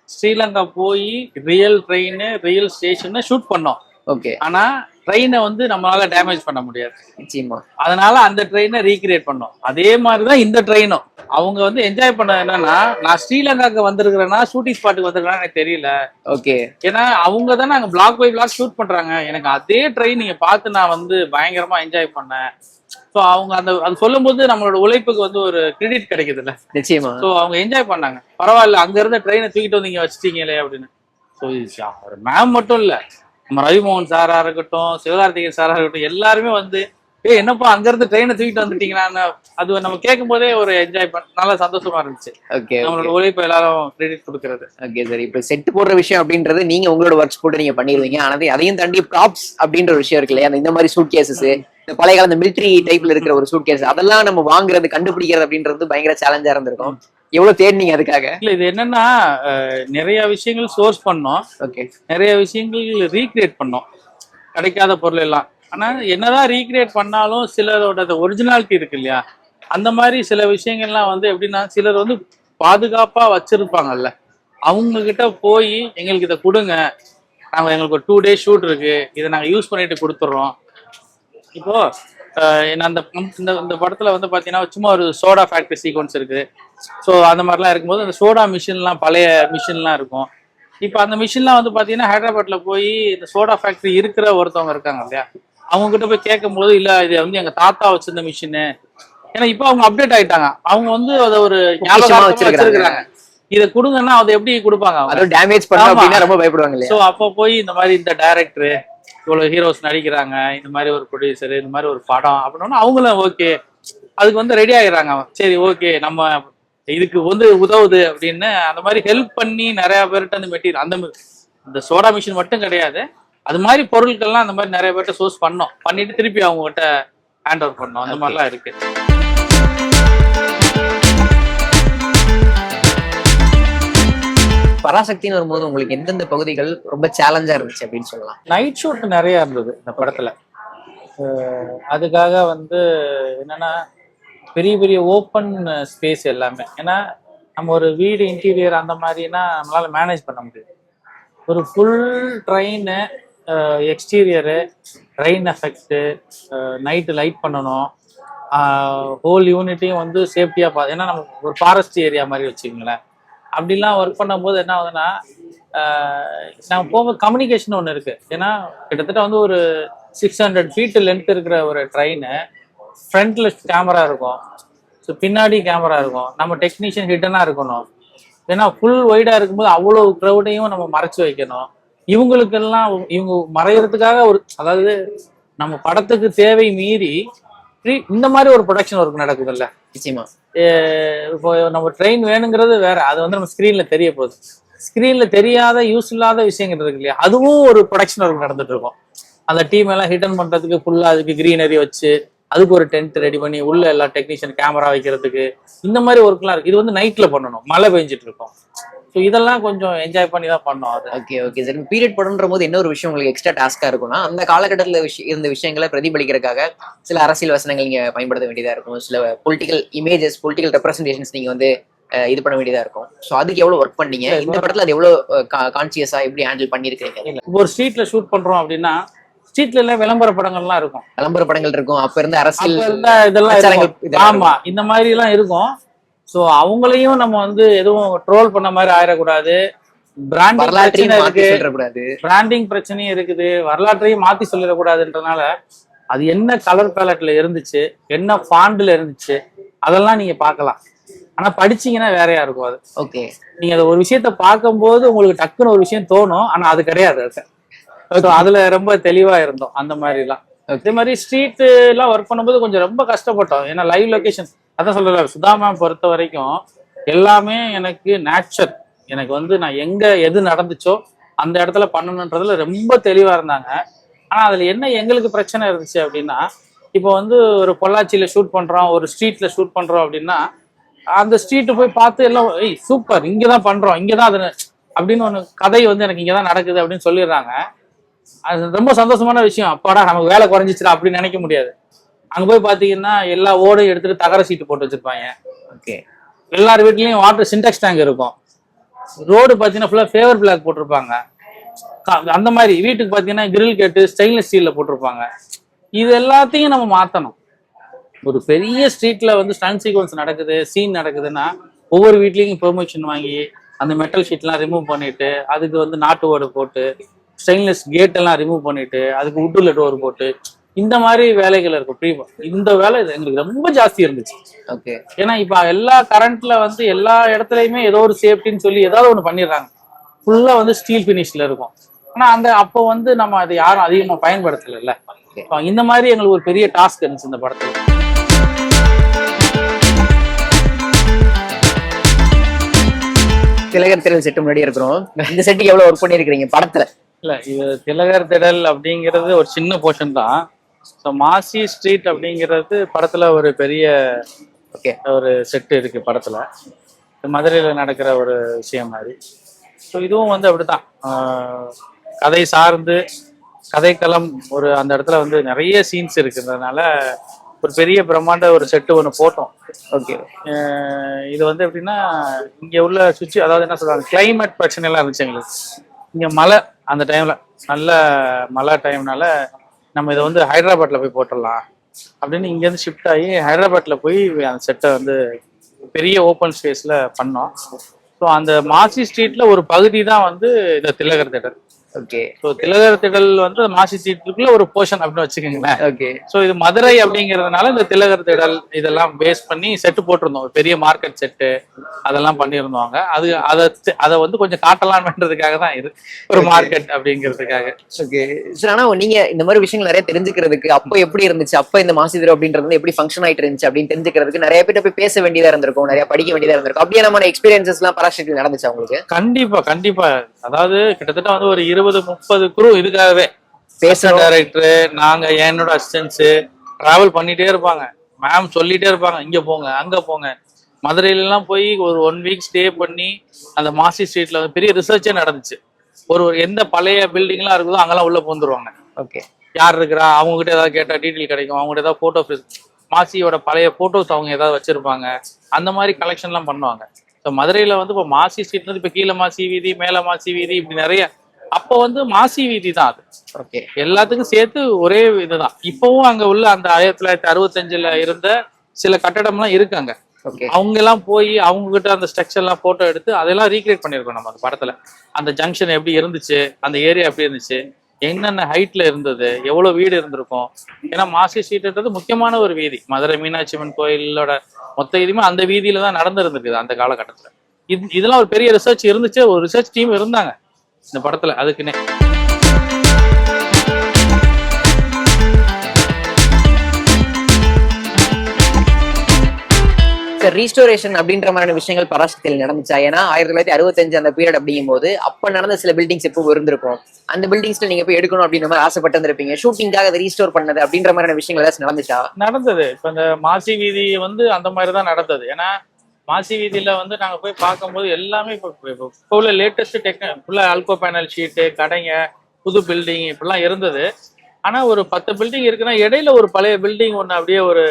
S2: ஸ்ரீலங்கா போய் real train real station shoot பண்ணோம். ஆனா ட்ரெயினை வந்து நம்மளால டேமேஜ் பண்ண முடியாது
S1: நிச்சயமா.
S2: அதனால அந்த ட்ரெயினை ரீக்ரியேட் பண்ணோம். அதே மாதிரிதான் இந்த ட்ரெயினும் அவங்க வந்து என்ஜாய் பண்ண. என்னன்னா நான் ஸ்ரீலங்காக்கு வந்திருக்கிறேன்னா ஷூட்டிங் ஸ்பாட்டுக்கு வந்திருக்கேன்னா எனக்கு தெரியல. ஏன்னா அவங்க தான் நாங்க பிளாக் பை பிளாக் ஷூட் பண்றாங்க. எனக்கு அதே ட்ரெயின் நீங்க பார்த்து நான் வந்து பயங்கரமா என்ஜாய் பண்ணேன். ஸோ அவங்க அது சொல்லும் போது நம்மளோட உழைப்புக்கு வந்து ஒரு கிரெடிட் கிடைக்குதுல்ல.
S1: நிச்சயமா.
S2: ஸோ அவங்க என்ஜாய் பண்ணாங்க. பரவாயில்ல, அங்க இருந்த ட்ரெயினை தூக்கிட்டு வந்து இங்க வச்சிட்டீங்களே அப்படின்னு. ஸோ மேம் மட்டும் இல்ல, நம்ம ரவிமோகன் சாரா இருக்கட்டும், சிவகார்த்திகேயன் சாரா இருக்கட்டும், எல்லாருமே வந்து என்னப்பா அங்க இருந்து ட்ரெயினை தூக்கிட்டு வந்துட்டீங்களான்னு அது நம்ம கேட்கும் போதே ஒரு என்ஜாய் நல்லா சந்தோஷமா இருந்துச்சு.
S1: ஓகே,
S2: நம்மளோட உழைப்பு எல்லாரும் கிரெடிட் கொடுக்கறது.
S1: Okay sir. இப்ப செட் போடுற விஷயம் அப்படின்றது நீங்க உங்களோட ஒர்க்ஸ் போட்டு நீங்க பண்ணிடுவீங்க. ஆனா அதையும் தாண்டி ப்ராப்ஸ் அப்படின்ற ஒரு விஷயம் இருக்கு இல்லையா, இந்த மாதிரி சூட் கேசஸ், இந்த பழைய கால இந்த மிலிட்டரி டைப்ல இருக்கிற ஒரு சூட் கேஸ், அதெல்லாம் நம்ம வாங்குறது கண்டுபிடிக்கிறது அப்படின்றது பயங்கர சேலஞ்சா இருந்திருக்கும். எவ்வளவு தேடினீங்க அதுக்காக?
S2: இல்ல இது என்னன்னா நிறைய விஷயங்கள் சோர்ஸ் பண்ணோம்,
S1: ஓகே,
S2: நிறைய விஷயங்கள் ரீக்ரியேட் பண்ணோம், கிடைக்காத பொருள் எல்லாம். ஆனா என்னதான் ரீக்ரியேட் பண்ணாலும் சிலரோட ஒரிஜினாலிட்டி இருக்கு இல்லையா, அந்த மாதிரி சில விஷயங்கள்லாம் வந்து எப்படின்னா சிலர் வந்து பாதுகாப்பா வச்சிருப்பாங்கல்ல, அவங்க கிட்ட போய் எங்களுக்கு இதை கொடுங்க, எங்களுக்கு ஒரு 2 days ஷூட் இருக்கு, இதை நாங்க யூஸ் பண்ணிட்டு கொடுத்துட்றோம். இப்போ நான் இந்த படத்துல வந்து பாத்தீங்கன்னா சும்மா ஒரு சோடா ஃபேக்டரி சீக்வன்ஸ் இருக்கு. ஸோ அந்த மாதிரிலாம் இருக்கும்போது அந்த சோடா மிஷின்லாம் பழைய மிஷின்லாம் இருக்கும். இப்போ அந்த மிஷின்லாம் வந்து பாத்தீங்கன்னா ஹைதராபாத்ல போய் இந்த சோடா ஃபேக்டரி இருக்கிற ஒருத்தவங்க இருக்காங்க இல்லையா, அவங்க கிட்ட போய் கேட்கும் போது இல்ல இது வந்து எங்க தாத்தா வச்சிருந்த மிஷினு, ஏன்னா இப்போ அவங்க அப்டேட் ஆயிட்டாங்க, அவங்க வந்து அதை ஒரு ஞாபகமா வச்சிருக்காங்க, இதை கொடுங்கன்னா அதை எப்படி கொடுப்பாங்க,
S1: அதை டேமேஜ் பண்ணா அப்படின்னா ரொம்ப பயப்படுவாங்க இல்லையா.
S2: ஸோ அப்போ போய் இந்த மாதிரி இந்த டைரக்டர் இவ்வளவு ஹீரோஸ் நடிக்கிறாங்க, இந்த மாதிரி ஒரு ப்ரொடியூசர், இந்த மாதிரி ஒரு படம் அப்படின்னா அவங்களும் ஓகே அதுக்கு வந்து ரெடி ஆகிடுறாங்க. சரி ஓகே நம்ம இதுக்கு வந்து உதவுது அப்படின்னு அந்த மாதிரி ஹெல்ப் பண்ணி நிறைய பேர்கிட்ட அந்த மெட்டீரியல் இந்த சோடா மிஷின் மட்டும் கிடையாது, அது மாதிரி பொருட்கள்லாம் அந்த மாதிரி நிறைய பேர்கிட்ட சோர்ஸ் பண்ணிட்டு திருப்பி அவங்க கிட்ட ஹேண்ட் ஓவர் பண்ணோம். அந்த மாதிரிலாம் இருக்கு.
S1: பராசக்தின்னு வரும்போது உங்களுக்கு எந்தெந்த பகுதிகள் ரொம்ப சேலஞ்சா இருந்துச்சு அப்படின்னு சொல்லலாம்?
S2: நைட் ஷூட் நிறைய இருந்தது இந்த படத்துல. அதுக்காக வந்து என்னன்னா பெரிய பெரிய ஓப்பன் ஸ்பேஸ் எல்லாமே, ஏன்னா நம்ம ஒரு வீடு இன்டீரியர் அந்த மாதிரினா நம்மளால மேனேஜ் பண்ண முடியாது. ஒரு full train exterior, rain effect, night light பண்ணணும், ஹோல் யூனிட்டையும் வந்து சேஃப்டியாக ஏன்னா நம்ம ஒரு ஃபாரஸ்ட் ஏரியா மாதிரி வச்சுக்கோங்களேன். அப்படிலாம் ஒர்க் பண்ணும்போது என்ன ஆகுதுன்னா நம்ம போக கம்யூனிகேஷன் ஒன்று இருக்குது. ஏன்னா கிட்டத்தட்ட வந்து ஒரு 600 feet லென்த் இருக்கிற ஒரு ட்ரெயின், ஃப்ரண்ட்ல கேமரா இருக்கும், ஸோ பின்னாடி கேமரா இருக்கும், நம்ம டெக்னீஷியன் ஹிட்டனாக இருக்கணும். ஏன்னா ஃபுல் ஒய்டாக இருக்கும்போது அவ்வளோ க்ரௌடையும் நம்ம மறைச்சு வைக்கணும். இவங்களுக்கெல்லாம் இவங்க மறைகிறதுக்காக அதாவது நம்ம படத்துக்கு தேவை மீறி இந்த மாதிரி ஒரு ப்ரொடக்ஷன் ஒர்க் நடக்குதுல்ல.
S1: நிச்சயமா
S2: இப்போ நம்ம ட்ரெயின் வேணுங்கிறது வேற, அது வந்து நம்ம ஸ்க்ரீன்ல தெரிய போகுது. ஸ்க்ரீன்ல தெரியாத யூஸ் இல்லாத விஷயங்கள் இருக்கு இல்லையா, அதுவும் ஒரு ப்ரொடக்ஷன் ஒர்க் நடந்துட்டு இருக்கும். அந்த டீம் எல்லாம் ஹிட்டன் பண்றதுக்கு ஃபுல்லா அதுக்கு கிரீனரி வச்சு அதுக்கு ஒரு டென்ட் ரெடி பண்ணி உள்ள எல்லா டெக்னீஷியன் கேமரா வைக்கிறதுக்கு இந்த மாதிரி ஒர்க்லாம் இருக்கு. இது வந்து நைட்ல பண்ணணும், மழை பெஞ்சிட்டு இருக்கும். ஸோ இதெல்லாம் கொஞ்சம் என்ஜாய் பண்ணி தான் பண்ணோம். அது
S1: ஓகே ஓகே சார். பீரியட் படம்ன்ற போது என்ன ஒரு விஷயம் உங்களுக்கு எக்ஸ்ட்ரா டாஸ்கா இருக்கும்னா, அந்த காலகட்டத்தில் இருந்த விஷயங்களை பிரதிபலிக்கிறதுக்காக சில அரசியல் வசனங்கள் நீங்க பயன்படுத்த வேண்டியதா இருக்கும், சில பொலிட்டிக்கல் இமேஜஸ், பொலிட்டிக்கல் ரெப்ரஸன்டேஷன்ஸ் நீங்க வந்து இது பண்ண வேண்டியதா இருக்கும். ஸோ அதுக்கு எவ்வளவு ஒர்க் பண்ணீங்க, இந்த படத்துல அது எவ்வளவு கான்சியஸா எப்படி ஹேண்டில் பண்ணிருக்கீங்க?
S2: ஒரு ஸ்ட்ரீட்ல ஷூட் பண்றோம் அப்படின்னா ஸ்ட்ரீட்ல எல்லாம் விளம்பர படங்கள்லாம் இருக்கும்,
S1: விளம்பர படங்கள் இருக்கும், அப்ப இருந்த அரசியல்
S2: இதெல்லாம் ஆமா இந்த மாதிரி எல்லாம் இருக்கும். ஸோ அவங்களையும் நம்ம வந்து எதுவும் ட்ரோல் பண்ண மாதிரி ஆயிடக்கூடாது. பிராண்டிங் பிரச்சனையும் இருக்குது, வரலாற்றையும் மாத்தி சொல்லிடக்கூடாதுன்றதுனால அது என்ன கலர் பேலட்ல இருந்துச்சு, என்ன ஃபாண்ட்ல இருந்துச்சு, அதெல்லாம் நீங்க பார்க்கலாம். ஆனா படிச்சீங்கன்னா வேறையா இருக்கும். அது
S1: ஓகே,
S2: நீங்க அதை ஒரு விஷயத்த பார்க்கும்போது உங்களுக்கு டக்குன்னு ஒரு விஷயம் தோணும், ஆனா அது கிடையாது. அதுல ரொம்ப தெளிவா இருந்தோம். அந்த மாதிரி எல்லாம் இதே மாதிரி ஸ்ட்ரீட் எல்லாம் ஒர்க் பண்ணும்போது கொஞ்சம் ரொம்ப கஷ்டப்பட்டோம். ஏன்னா லைவ் லொகேஷன் அதான் சொல்றேன், சுதாமா பொறுத்த வரைக்கும் எல்லாமே எனக்கு நேச்சர். எனக்கு வந்து நான் எங்க எது நடந்துச்சோ அந்த இடத்துல பண்ணணுன்றதுல ரொம்ப தெளிவா இருந்தாங்க. ஆனா அதுல என்ன எங்களுக்கு பிரச்சனை இருந்துச்சு அப்படின்னா, இப்போ வந்து ஒரு பொள்ளாச்சியில ஷூட் பண்றோம், ஒரு ஸ்ட்ரீட்ல ஷூட் பண்றோம் அப்படின்னா அந்த ஸ்ட்ரீட்டு போய் பார்த்து எல்லாம் சூப்பர் இங்கதான் பண்றோம், இங்கதான் அது அப்படின்னு ஒண்ணு கதை வந்து எனக்கு இங்கதான் நடக்குது அப்படின்னு சொல்லிடுறாங்க. அது ரொம்ப சந்தோஷமான விஷயம். அப்பாடா நமக்கு வேலை குறைஞ்சிச்சுடா அப்படின்னு நினைக்க முடியாது. அங்க போய் பாத்தீங்கன்னா எல்லா ஓடையும் எடுத்துட்டு தகர சீட்டு போட்டு வச்சிருப்பாங்க.
S1: ஓகே,
S2: எல்லார் வீட்லயும் வாட்டர் சின்டெக்ஸ் டேங்க் இருக்கும். ரோடு பாத்தீங்கன்னா ஃபுல்லா ஃபேவர் பிளாக் போட்டிருப்பாங்க. அந்த மாதிரி வீட்டுக்கு பாத்தீங்கன்னா கிரில் கேட்டு ஸ்டெயின்லெஸ் ஸ்டீல்ல போட்டிருப்பாங்க. இது எல்லாத்தையும் நம்ம மாத்தணும். ஒரு பெரிய ஸ்ட்ரீட்ல வந்து ஸ்டன் சீக்வன்ஸ் நடக்குது, சீன் நடக்குதுன்னா ஒவ்வொரு வீட்லயும் பெர்மிஷன் வாங்கி அந்த மெட்டல் ஷீட்லாம் ரிமூவ் பண்ணிட்டு அதுக்கு வந்து நாட்டு ஓடு போட்டு ஸ்டெயின்லெஸ் கேட் எல்லாம் ரிமூவ் பண்ணிட்டு அதுக்கு உட்டுல டோர் போட்டு இந்த மாதிரி வேலைகள் இருக்கும். இந்த வேலை எங்களுக்கு ரொம்ப ஜாஸ்தி இருந்துச்சு.
S1: ஓகே,
S2: ஏன்னா இப்ப எல்லா கரண்ட்ல வந்து எல்லா இடத்துலயுமே ஏதோ ஒரு சேஃப்டின்னு சொல்லி ஏதாவது ஒண்ணு பண்ணிடுறாங்க. ஃபுல்லா வந்து ஸ்டீல் பினிஷ்ல இருக்கும். ஆனா அப்போ வந்து நம்ம அது யாரும் அதிகமா பயன்படுத்தல. இந்த மாதிரி எங்களுக்கு ஒரு பெரிய டாஸ்க் இருந்துச்சு இந்த படத்துல.
S1: திலகர் திடல் செட்டு முன்னாடி இருக்கிறோம். இந்த செட்டுக்கு எவ்வளவு ஒர்க் பண்ணிருக்கீங்க படத்துல?
S2: இல்ல, இது திலகர் திடல் அப்படிங்கிறது ஒரு சின்ன போர்ஷன் தான். ஸோ மாசி ஸ்ட்ரீட் அப்படிங்கிறது படத்துல ஒரு பெரிய ஒரு செட்டு இருக்கு படத்துல. மதுரையில நடக்கிற ஒரு விஷயம் மாதிரி. ஸோ இதுவும் வந்து அப்படித்தான், கதை சார்ந்து கதைக்களம் ஒரு அந்த இடத்துல வந்து நிறைய சீன்ஸ் இருக்குன்றதுனால ஒரு பெரிய பிரம்மாண்ட ஒரு செட்டு ஒன்று போட்டோம்.
S1: ஓகே.
S2: இது வந்து எப்படின்னா, இங்க உள்ள அதாவது என்ன சொல்றாங்க, கிளைமேட் பிரச்சனை எல்லாம் இருந்துச்சு எங்களுக்கு. இங்க மழை, அந்த டைம்ல நல்ல மழை டைம்னால நம்ம இதை வந்து ஹைதராபாத்ல போய் போட்டுடலாம் அப்படின்னு இங்கேருந்து ஷிஃப்ட் ஆகி ஹைதராபாத்ல போய் அந்த செட்டை வந்து பெரிய ஓப்பன் ஸ்பேஸ்ல பண்ணோம். ஸோ அந்த மாசி ஸ்ட்ரீட்ல ஒரு பகுதி தான் வந்து இந்த திலகர் திடல்.
S1: ஓகே.
S2: ஸோ திலகர் திடல் வந்து மாசி ஸ்ட்ரீட்டுக்குள்ள ஒரு போர்ஷன் அப்படின்னு வச்சுக்கோங்களேன்.
S1: ஓகே.
S2: ஸோ இது மதுரை அப்படிங்கிறதுனால இந்த திலகர் திடல் இதெல்லாம் பேஸ் பண்ணி செட்டு போட்டிருந்தோம். ஒரு பெரிய மார்க்கெட் செட்டு அதெல்லாம் பண்ணியிருந்தாங்க. அதை வந்து கொஞ்சம் காட்டலாம்ன்றதுக்காக தான் இது ஒரு மார்க்கெட் அப்படிங்கிறதுக்காக.
S1: Okay sir. ஆனா நீங்க இந்த மாதிரி விஷயங்கள் நிறைய தெரிஞ்சுக்கிறதுக்கு அப்போ எப்படி இருந்துச்சு, அப்போ இந்த மாசிதிரம் அப்படின்றது எப்படி ஃபங்க்ஷன் ஆயிட்டு இருந்துச்சு அப்படின்னு தெரிஞ்சுக்கிறதுக்கு நிறைய பேர் போய் பேச வேண்டியதா இருந்திருக்கும், நிறைய படிக்க வேண்டியதா இருந்திருக்கும். அப்படியே நம்ம எக்ஸ்பீரியன்சஸ் எல்லாம் பராசக்தியில் நடந்துச்சு அவங்களுக்கு?
S2: கண்டிப்பா கண்டிப்பா. அதாவது கிட்டத்தட்ட வந்து ஒரு 20-30 குரூ இதுக்காகவே, பேசுற டைரக்டர், நாங்க, என்னோட அசிஸ்டன்ஸ் டிராவல் பண்ணிட்டே இருப்பாங்க. மேம் சொல்லிட்டே இருப்பாங்க, இங்க போங்க அங்க போங்க. மதுரையில எல்லாம் போய் ஒரு 1 வீக் ஸ்டே பண்ணி அந்த மாசி ஸ்ட்ரீட்ல வந்து பெரிய ரிசர்ச்சே நடந்துச்சு. ஒரு எந்த பழைய பில்டிங்லாம் இருக்குதோ அங்கெல்லாம் உள்ள போந்துருவாங்க.
S1: ஓகே.
S2: யார் இருக்கிறா, அவங்க கிட்ட ஏதாவது கேட்டா டீட்டெயில் கிடைக்கும். அவங்ககிட்ட ஏதாவது போட்டோ, மாசியோட பழைய போட்டோஸ் அவங்க ஏதாவது வச்சிருப்பாங்க. அந்த மாதிரி கலெக்ஷன்லாம் பண்ணுவாங்க. ஸோ மதுரையில வந்து இப்போ மாசி ஸ்ட்ரீட் வந்து இப்போ கீழே மாசி வீதி, மேல மாசி வீதி, இப்படி நிறைய. அப்போ வந்து மாசி வீதி தான் அது.
S1: ஓகே.
S2: எல்லாத்துக்கும் சேர்த்து ஒரே இதுதான். இப்பவும் அங்க உள்ள அந்த 1965ல இருந்த சில கட்டடம்லாம் இருக்காங்க. அவங்க எல்லாம் போய் அவங்க கிட்ட அந்த ஸ்ட்ரக்சர் எல்லாம் போட்டோ எடுத்து அதெல்லாம் ரீக்ரியேட் பண்ணிருக்கோம் நம்ம அந்த படத்துல. அந்த ஜங்ஷன் எப்படி இருந்துச்சு, அந்த ஏரியா எப்படி இருந்துச்சு, என்னென்ன ஹைட்ல இருந்தது, எவ்வளவு வீடு இருந்திருக்கும். ஏன்னா மாசி ஸ்ட்ரீட்ன்றது முக்கியமான ஒரு வீதி. மதுரை மீனாட்சி அம்மன் கோயிலோட மொத்த இதுமே அந்த வீதியில தான் நடந்திருந்திருக்குது அந்த காலகட்டத்துல. இதெல்லாம் ஒரு பெரிய ரிசர்ச் இருந்துச்சு. ஒரு ரிசர்ச் டீம் இருந்தாங்க இந்த படத்துல அதுக்குன்னே.
S1: ரீஸ்டோரேஷன் அப்படின்ற மாதிரியான விஷயங்கள் பராசக்தியில் நடந்துச்சா? ஏன்னா 1965 அந்த பீரியட் அப்படிங்கும் போது அப்ப நடந்த சில பில்டிங்ஸ் எப்போ இருந்திருக்கும். அந்த பில்டிங்ஸ்ல நீங்க போய் எடுக்கணும் அப்படின்ற மாதிரி ஆசைப்பட்டு இருந்திருப்பீங்க. ஷூட்டிங்காக அதை ரீஸ்டோர் பண்ணது அப்படின்ற மாதிரியான விஷயங்கள் ஏதாச்சும் நடந்துச்சா?
S2: நடந்தது. இப்ப இந்த மாசி வீதி வந்து அந்த மாதிரிதான் நடந்தது. ஏன்னா மாசி வீதியில வந்து நாங்க போய் பார்க்கும்போது எல்லாமே இப்போ உள்ள லேட்டஸ்ட் ஃபுல்லா ஆல்கோ பேனல் ஷீட்டு, கடைங்க, புது பில்டிங் இப்படிலாம் இருந்தது. ஆனா ஒரு 10 பில்டிங் இருக்குன்னா இடையில ஒரு பழைய பில்டிங் ஒண்ணு அப்படியே ஒரு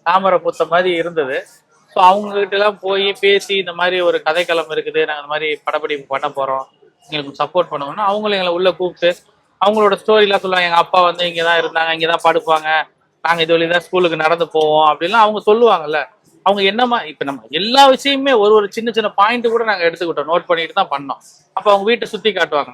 S2: தாமரை பூத்த மாதிரி இருந்தது. ஸோ அவங்க கிட்ட எல்லாம் போய் பேசி இந்த மாதிரி ஒரு கதைக்களம் இருக்குது, நாங்கள் இந்த மாதிரி படப்பிடிப்பு பண்ண போறோம், எங்களுக்கு சப்போர்ட் பண்ணுவோம்னா அவங்களும் எங்களை உள்ள கூப்பிட்டு அவங்களோட ஸ்டோரிலாம் சொல்லுவாங்க. எங்க அப்பா வந்து இங்கதான் இருந்தாங்க, இங்கதான் படுப்பாங்க, நாங்க இது வழிதான் ஸ்கூலுக்கு நடந்து போவோம் அப்படின்லாம் அவங்க சொல்லுவாங்கல்ல. அவங்க என்னமா இப்ப நம்ம எல்லா விஷயமே ஒரு சின்ன சின்ன பாயிண்ட் கூட நாங்க எடுத்துக்கிட்டோம், நோட் பண்ணிட்டு தான் பண்ணோம். அப்ப அவங்க வீட்டை சுத்தி காட்டுவாங்க,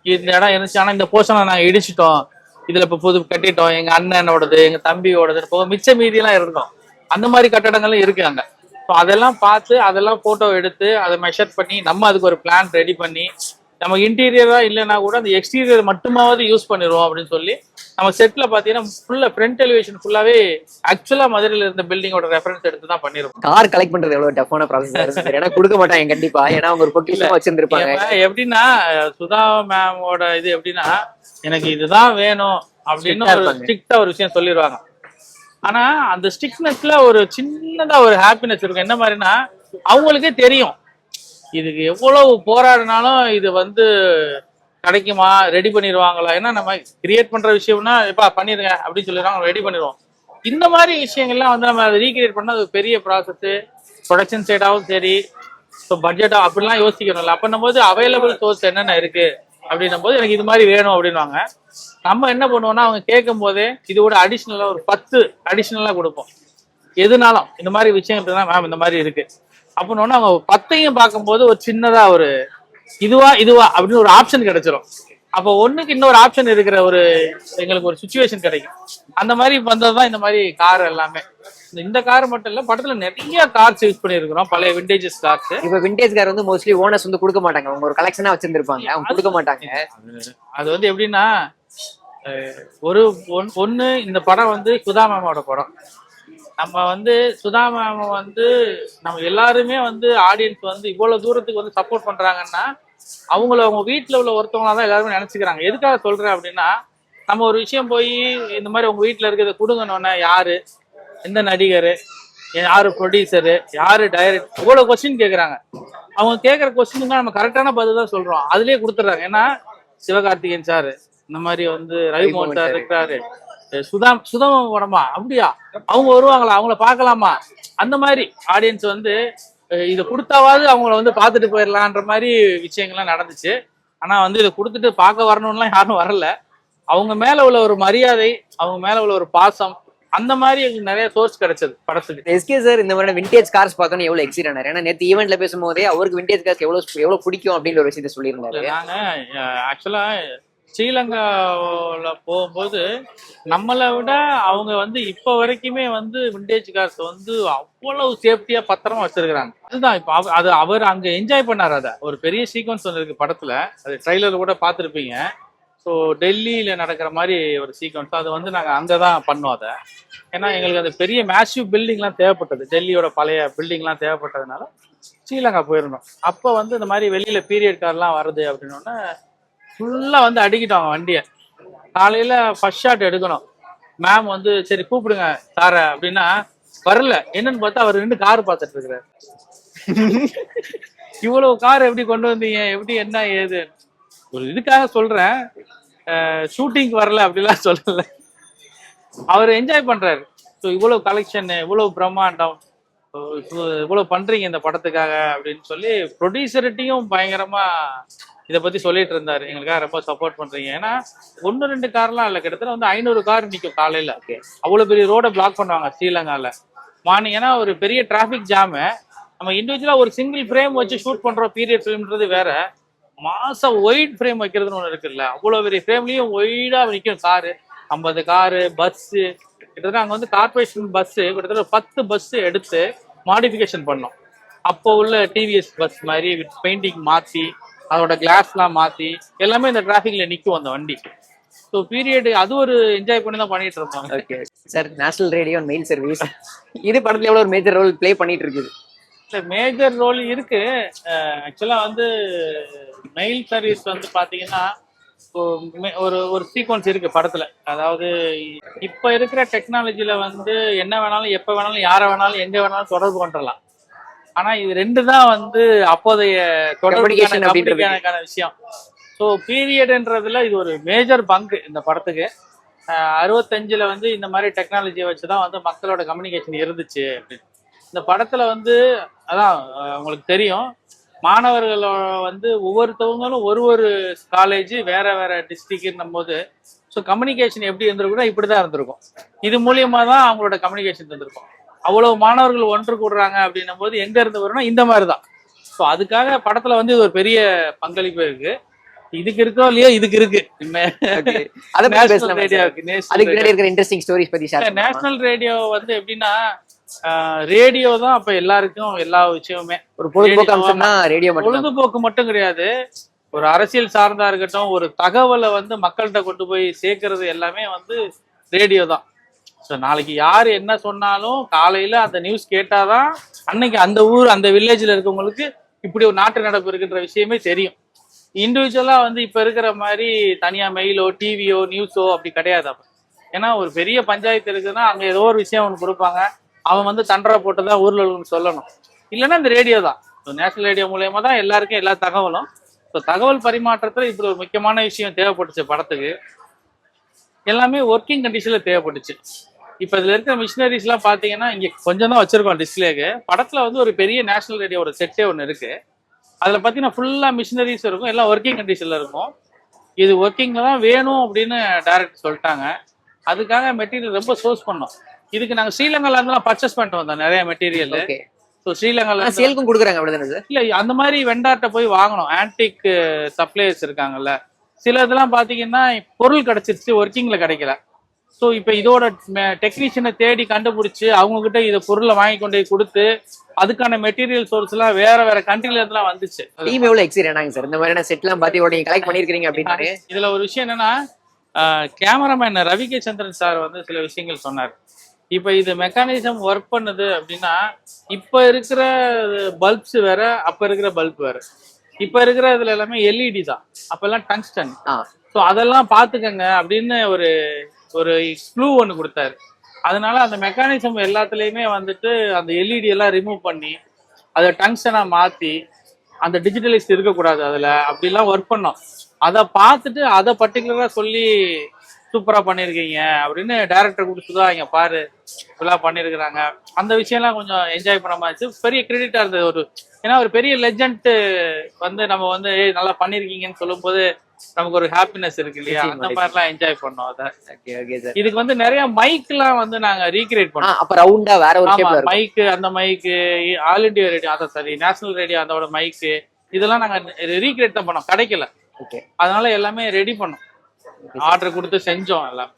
S2: இந்த இடம் இருந்துச்சு ஆனா இந்த போர்ஷனை நாங்க இடிச்சிட்டோம், இதுல இப்ப புது கட்டிட்டோம், எங்க அண்ணனோடது எங்க தம்பியோடது போக மிச்ச மீதியெல்லாம் இருந்தோம். அந்த மாதிரி கட்டடங்களும் இருக்கு அங்க. ஸோ அதெல்லாம் பார்த்து அதெல்லாம் போட்டோ எடுத்து அதை மெஷர் பண்ணி நம்ம அதுக்கு ஒரு பிளான் ரெடி பண்ணி நம்ம இன்டீரியரா இல்லைன்னா கூட அந்த எக்ஸ்டீரியர் மட்டுமாவது யூஸ் பண்ணிடுவோம் அப்படின்னு சொல்லி நம்ம செட்ல பாத்தீங்கன்னா ஃபுல்லா ஃப்ரண்ட் எலிவேஷன் ஃபுல்லாவே ஆக்சுவலா மதுரையில இருந்த பில்டிங்கோட ரெஃபரன்ஸ் எடுத்து தான் பண்ணிருக்கோம்.
S1: கார் கலெக்ட் பண்றது எவ்வளவு டஃப்பான ப்ராசஸ் ஏன்னா கொடுக்க மாட்டாங்க கண்டிப்பா, ஏன்னா அவங்க ஒரு பொக்கிஷமா வச்சிருந்திருப்பாங்க.
S2: எப்படின்னா சுதா மேமோட இது எப்படின்னா எனக்கு இதுதான் வேணும் அப்படின்னு ஒரு ஸ்ட்ரிக்டா ஒரு விஷயம் சொல்லிடுவாங்க. ஆனா அந்த ஸ்ட்ரிக்ட்னஸ்ல ஒரு சின்னதா ஒரு ஹாப்பினஸ் இருக்கும். என்ன மாதிரினா அவங்களுக்கே தெரியும் இதுக்கு எவ்வளவு போராடினாலும் இது வந்து கிடைக்குமா, ரெடி பண்ணிடுவாங்களா. ஏன்னா நம்ம கிரியேட் பண்ற விஷயம்னா எப்பா பண்ணிருங்க அப்படின்னு சொல்லிடுவாங்க, ரெடி பண்ணிடுவோம். இந்த மாதிரி விஷயங்கள்லாம் வந்து நம்ம அதை ரீக்ரியேட் பண்ணா அது பெரிய ப்ராசஸ். ப்ரொடக்ஷன் சைடாவும் சரி, ஸோ பட்ஜெட்டா அப்படிலாம் யோசிக்கணும்ல. அப்படின்னும் போது அவைலபிள் சோர்ஸ் என்னென்ன இருக்கு அப்படின்னும் போது எனக்கு இது மாதிரி வேணும் அப்படின்வாங்க. நம்ம என்ன பண்ணுவோம்னா அவங்க கேட்கும் போதே இதோட அடிஷ்னலா ஒரு 10 அடிஷ்னலா கொடுப்போம். எதுனாலும் இந்த மாதிரி விஷயம் மேம் இந்த மாதிரி இருக்கு அப்படின்னு அவங்க 10ஐயும் பார்க்கும்போது ஒரு சின்னதா ஒரு இதுவா அப்படின்னு ஒரு ஆப்ஷன் கிடைச்சிரும். அப்போ ஒண்ணுக்கு இன்னொரு ஆப்ஷன் இருக்கிற ஒரு எங்களுக்கு ஒரு சுச்சுவேஷன் கிடைக்கும். அந்த மாதிரி வந்ததுதான் இந்த மாதிரி கார் எல்லாமே. இந்த கார் மட்டும் இல்ல, படத்துல நிறைய கார்ஸ் யூஸ் பண்ணிருக்கிறோம், பழைய விண்டேஜஸ் கார்ஸ்.
S1: இப்ப விண்டேஜ் கார் வந்து மோஸ்ட்லி ஓனர்ஸ் வந்து கொடுக்க மாட்டாங்க, அவங்க ஒரு கலெக்ஷனா வச்சிருந்திருப்பாங்க, அவங்க கொடுக்க மாட்டாங்க.
S2: அது வந்து எப்படின்னா, ஒண்ணு இந்த படம் வந்து சுதா மேமோட படம். நம்ம வந்து சுதா மேம வந்து நம்ம எல்லாருமே வந்து ஆடியன்ஸ் வந்து இவ்வளவு தூரத்துக்கு வந்து சப்போர்ட் பண்றாங்கன்னா அவங்க வீட்டுல உள்ள ஒருத்தவங்களா தான் எல்லாருமே நினைச்சுக்கிறாங்க. எதுக்காக சொல்றேன் அப்படின்னா, நம்ம ஒரு விஷயம் போய் இந்த மாதிரி உங்க வீட்டுல இருக்கிறத கொடுங்கன்னு யாரு, எந்த நடிகர், யாரு ப்ரொடியூசரு, யாரு டைரக்டர், இவ்வளவு கொஸ்டின் கேட்கறாங்க. அவங்க கேட்கற கொஸ்டினுக்கு நம்ம கரெக்டான பதில் தான் சொல்றோம், அதுலயே கொடுத்துட்றாங்க. ஏன்னா சிவகார்த்திகேயன் சார், இந்த மாதிரி வந்து ரவிமோகன் சார் இருக்கிறாரு, சுதாம படமா அப்படியா, அவங்க வருவாங்களா, அவங்கள பாக்கலாமா, அந்த மாதிரி ஆடியன்ஸ் வந்து இதை கொடுத்தாவது அவங்கள வந்து பார்த்துட்டு போயிடலான்ற மாதிரி விஷயங்கள்லாம் நடந்துச்சு. ஆனா வந்து இதை கொடுத்துட்டு பார்க்க வரணும்லாம் யாரும் வரல. அவங்க மேல உள்ள ஒரு மரியாதை, அவங்க மேல உள்ள ஒரு பாசம், அந்த மாதிரி எங்களுக்கு நிறைய சோர்ஸ் கிடைச்சது படத்துக்கு.
S1: எஸ்கே சார் இந்த மாதிரி விண்டேஜ் கார்ஸ் பார்த்தோன்னு எவ்வளவு எக்ஸைட் ஆனாரு. ஏன்னா நேற்று ஈவெண்ட்ல பேசும்போதே அவருக்கு விண்டேஜ் கார்ஸ் எவ்வளவு பிடிக்கும் அப்படின்ற ஒரு விஷயத்த சொல்லியிருந்தாரு.
S2: நாங்க ஆக்சுவலா ஸ்ரீலங்காவில் போகும்போது நம்மளை விட அவங்க வந்து இப்போ வரைக்குமே வந்து விண்டேஜ் கார்ஸ் வந்து அவ்வளவு சேஃப்டியா பத்திரமா வச்சிருக்கிறாங்க. அதுதான் இப்போ அது அவர் அங்க என்ஜாய் பண்ணார். அதை ஒரு பெரிய சீக்வன்ஸ் ஒன்று இருக்கு படத்துல, அது ட்ரைலர் கூட பார்த்துருப்பீங்க. ஸோ டெல்லியில நடக்கிற மாதிரி ஒரு சீக்வன்ஸ், அது வந்து நாங்கள் அங்கே தான் பண்ணோம் அதை. ஏன்னா எங்களுக்கு அந்த பெரிய மேசிவ் பில்டிங்லாம் தேவைப்பட்டது, டெல்லியோட பழைய பில்டிங்லாம் தேவைப்பட்டதுனால ஸ்ரீலங்கா போயிருந்தோம். அப்போ வந்து இந்த மாதிரி வெளியில பீரியட் கார்லாம் வருது அப்படின்னோடனே ஃபுல்லா வந்து அடிக்கிட்டாங்க வண்டியை. காலையில ஃபர்ஸ்ட் ஷாட் எடுக்கணும், மேம் வந்து சரி கூப்பிடுங்க சார அப்படின்னா வரல. என்னன்னு பார்த்தா அவர் 2 கார் பார்த்துட்டு இருக்கிறாரு. இவ்வளவு கார் எப்படி கொண்டு வந்தீங்க, எப்படி என்ன ஏது, ஒரு இதுக்காக சொல்றேன், ஷூட்டிங் வரல அப்படிலாம் சொல்லல, அவர் என்ஜாய் பண்றாரு. ஸோ இவ்வளவு கலெக்ஷன், இவ்வளவு பிரம்மாண்டம், இவ்வளவு பண்றீங்க இந்த படத்துக்காக அப்படின்னு சொல்லி ப்ரொடியூசர்கிட்டையும் பயங்கரமா இதை பத்தி சொல்லிட்டு இருந்தாரு, எங்களுக்காக ரொம்ப சப்போர்ட் பண்றீங்க. ஏன்னா 1-2 கார்லாம் இல்லை, கிட்டத்தட்ட வந்து 500 கார் நிற்கும் காலையில. அவ்வளவு பெரிய ரோட பிளாக் பண்ணுவாங்க ஸ்ரீலங்கால மார்னிங். ஏன்னா ஒரு பெரிய டிராபிக் ஜாமு. நம்ம இண்டிவிஜுவலா ஒரு சிங்கிள் ஃப்ரேம் வச்சு ஷூட் பண்றோம், பீரியட் ஃபிலிம்ன்றது வேற. மாசம் ஒயிட் ஃப்ரேம் வைக்கிறதுன்னு ஒன்று இருக்குல்ல, அவ்வளவு பெரிய ஃப்ரேம்லயும் ஒயிடா நிற்கும் காரு. 50 காரு, பஸ்ஸு, கிட்டத்தட்ட அங்க வந்து கார்பரேஷன் பஸ் கிட்டத்தட்ட 10 பஸ் எடுத்து மாடிஃபிகேஷன் பண்ணோம். அப்போ உள்ள டிவிஎஸ் பஸ் மாதிரி பெயிண்டிங் மாத்தி, அதோட கிளாஸ்லாம் மாத்தி, எல்லாமே இந்த டிராஃபிக்ல நிற்கும் அந்த வண்டி. ஸோ பீரியட் அது ஒரு என்ஜாய் பண்ணி தான் பண்ணிட்டு இருப்பாங்க.
S1: Okay sir, national radio and mail service இது படத்துல எவ்வளவு ஒரு மேஜர் ரோல் ப்ளே பண்ணிட்டு இருக்குது?
S2: இல்லை மேஜர் ரோல் இருக்கு. ஆக்சுவலா வந்து மெயில் சர்வீஸ் வந்து பாத்தீங்கன்னா ஒரு சீக்வன்ஸ் இருக்கு படத்துல. அதாவது இப்ப இருக்கிற டெக்னாலஜில வந்து என்ன வேணாலும், எப்ப வேணாலும், யாரை வேணாலும், எங்க வேணாலும் தொடர்பு கொண்டலாம். ஆனா இது 2 தான் வந்து அப்போதைய தொடர்புக்கான விஷயம். ஸோ பீரியட்ன்றதுல இது ஒரு மேஜர் பங்கு இந்த படத்துக்கு. 65ல வந்து இந்த மாதிரி டெக்னாலஜியை வச்சுதான் வந்து மக்களோட கம்யூனிகேஷன் இருந்துச்சு அப்படின்னு. இந்த படத்துல வந்து அதான் உங்களுக்கு தெரியும், மாணவர்களோட வந்து ஒவ்வொருத்தவங்களும் ஒரு காலேஜ் வேற வேற டிஸ்ட்ரிக்ட்னும் போது ஸோ கம்யூனிகேஷன் எப்படி இருந்திருக்குன்னா இப்படிதான் இருந்திருக்கும். இது மூலியமா தான் அவங்களோட கம்யூனிகேஷன் இருந்திருக்கும். அவ்வளவு மாணவர்கள் ஒன்று கூடுறாங்க அப்படின்னும் போது எங்க இருந்து வரும்னா இந்த மாதிரிதான். ஸோ அதுக்காக படத்துல வந்து இது ஒரு பெரிய பங்களிப்பு இருக்கு. இதுக்கு இருக்கோ இல்லையோ, இதுக்கு இருக்கு. நேஷனல் ரேடியோ வந்து எப்படின்னா, ரேடியோ தான் அப்ப எல்லாருக்கும் எல்லா விஷயமுமே.
S1: ஒரு பொழுதுபோக்கு
S2: மட்டும் கிடையாது, ஒரு அரசியல் சார்ந்தா இருக்கட்டும், ஒரு தகவலை வந்து மக்கள்கிட்ட கொண்டு போய் சேர்க்கறது எல்லாமே வந்து ரேடியோ தான். ஸோ நாளைக்கு யார் என்ன சொன்னாலும் காலையில அந்த நியூஸ் கேட்டாதான் அன்னைக்கு அந்த ஊர் அந்த வில்லேஜ்ல இருக்கவங்களுக்கு இப்படி ஒரு நாட்டு நடப்பு இருக்குன்ற விஷயமே தெரியும். இண்டிவிஜுவலா வந்து இப்ப இருக்கிற மாதிரி தனியா மெயிலோ, டிவியோ, நியூஸோ அப்படி கிடையாது. அப்ப ஏன்னா ஒரு பெரிய பஞ்சாயத்து இருக்குன்னா அங்க ஏதோ ஒரு விஷயம் ஒன்று கொடுப்பாங்க, அவன் வந்து தண்டரை போட்டுதான் ஊர்ல சொல்லணும். இல்லைன்னா இந்த ரேடியோ தான். நேஷனல் ரேடியோ மூலயமா தான் எல்லாருக்கும் எல்லா தகவலும். ஸோ தகவல் பரிமாற்றத்துல இப்படி ஒரு முக்கியமான விஷயம் தேவைப்பட்டுச்சு படத்துக்கு. எல்லாமே ஒர்க்கிங் கண்டிஷன்ல தேவைப்பட்டுச்சு. இப்ப இதுல இருக்கிற மிஷினரிஸ் எல்லாம் பாத்தீங்கன்னா இங்க கொஞ்சம் தான் வச்சிருக்கோம் டிஸ்பிளேக்கு. படத்துல வந்து ஒரு பெரிய நேஷனல் ரேடியோட செட்டே ஒன்று இருக்கு. அதுல பாத்தீங்கன்னா ஃபுல்லா மிஷினரிஸ் இருக்கும், எல்லாம் ஒர்க்கிங் கண்டிஷன்ல இருக்கும். இது ஒர்க்கிங்ல தான் வேணும் அப்படின்னு டைரக்டர் சொல்லிட்டாங்க. அதுக்காக மெட்டீரியல் ரொம்ப சோர்ஸ் பண்ணோம். இதுக்கு நாங்க ஸ்ரீலங்கால இருந்தெல்லாம் பர்ச்சேஸ் பண்ணிட்டு வந்தோம் நிறைய மெட்டீரியல். ஸோ ஸ்ரீலங்கால
S1: சேல்க்கும் கொடுக்குறாங்க அப்படிதானே சார்?
S2: இல்ல அந்த மாதிரி வெண்டார்ட்ட போய் வாங்கணும். ஆன்டிக் சப்ளையர்ஸ் இருக்காங்கல்ல, சில இதெல்லாம் பாத்தீங்கன்னா பொருள் கிடைச்சிருச்சு, ஒர்க்கிங்ல கிடைக்கல. ஸோ இப்போ இதோட டெக்னீஷியனை தேடி கண்டுபிடிச்சு அவங்க கிட்ட இதை பொருளை வாங்கி கொண்டு போய் கொடுத்து அதுக்கான மெட்டீரியல் சோர்ஸ் எல்லாம் வேற வேற கண்ட்ரில இருந்துலாம் வந்துச்சு.
S1: டீம் எவ்வளவு எக்ஸைட்டடாங்க சார் இந்த மாதிரியான செட்லாம் பார்த்து நீங்க கலெக்ட் பண்ணிருக்கீங்க அப்படின்னு.
S2: இதுல ஒரு விஷயம் என்னன்னா, கேமராமேன் ரவி கே சந்திரன் சார் வந்து சில விஷயங்கள் சொன்னார். இப்ப இது மெக்கானிசம் ஒர்க் பண்ணுது அப்படின்னா, இப்ப இருக்கிற பல்ப்ஸ் வேற, அப்ப இருக்கிற பல்ப் வேற. இப்ப இருக்கிற இதுல எல்லாமே எல்இடி தான், அப்ப எல்லாம் டங்ஸ்டன். ஸோ அதெல்லாம் பாத்துக்கங்க அப்படின்னு ஒரு ஒரு க்ளூ ஒன்று கொடுத்தாரு. அதனால அந்த மெக்கானிசம் எல்லாத்துலயுமே வந்துட்டு அந்த எல்இடி எல்லாம் ரிமூவ் பண்ணி அதை டங்ஸ்டனா மாத்தி அந்த டிஜிட்டலைஸ் இருக்கக்கூடாது அதுல, அப்படிலாம் ஒர்க் பண்ணோம். அதை பார்த்துட்டு அதை பர்டிகுலரா சொல்லி சூப்பரா பண்ணிருக்கீங்க அப்படின்னு டைரக்டர் கொடுத்துதா இங்க பாரு இப்பெல்லாம் பண்ணிருக்கிறாங்க. அந்த விஷயம்லாம் கொஞ்சம் என்ஜாய் பண்ண மாதிரி பெரிய கிரெடிட்டா இருந்தது. ஒரு ஏன்னா ஒரு பெரிய லெஜண்ட் வந்து நம்ம வந்து நல்லா பண்ணிருக்கீங்கன்னு சொல்லும் போது நமக்கு ஒரு ஹாப்பினஸ் இருக்கு இல்லையா, அந்த மாதிரிலாம் என்ஜாய் பண்ணோம். அதை இதுக்கு வந்து நிறைய மைக் எல்லாம் வந்து நாங்க ரீக்ரியேட் பண்ணோம்.
S1: அப்ப ரவுண்டா வேற ஒரு ஷேப்ல இருக்கும்
S2: மைக், அந்த மைக் ஆல் இந்தியா ரேடியோ, அத சரி நேஷனல் ரேடியோ அதோட மைக் இதெல்லாம் நாங்க ரீக்ரியேட் தான் பண்ணோம், கிடைக்கல. அதனால எல்லாமே ரெடி பண்ணோம், ஆர்டர் கொடுத்து செஞ்சோம் எல்லாம்.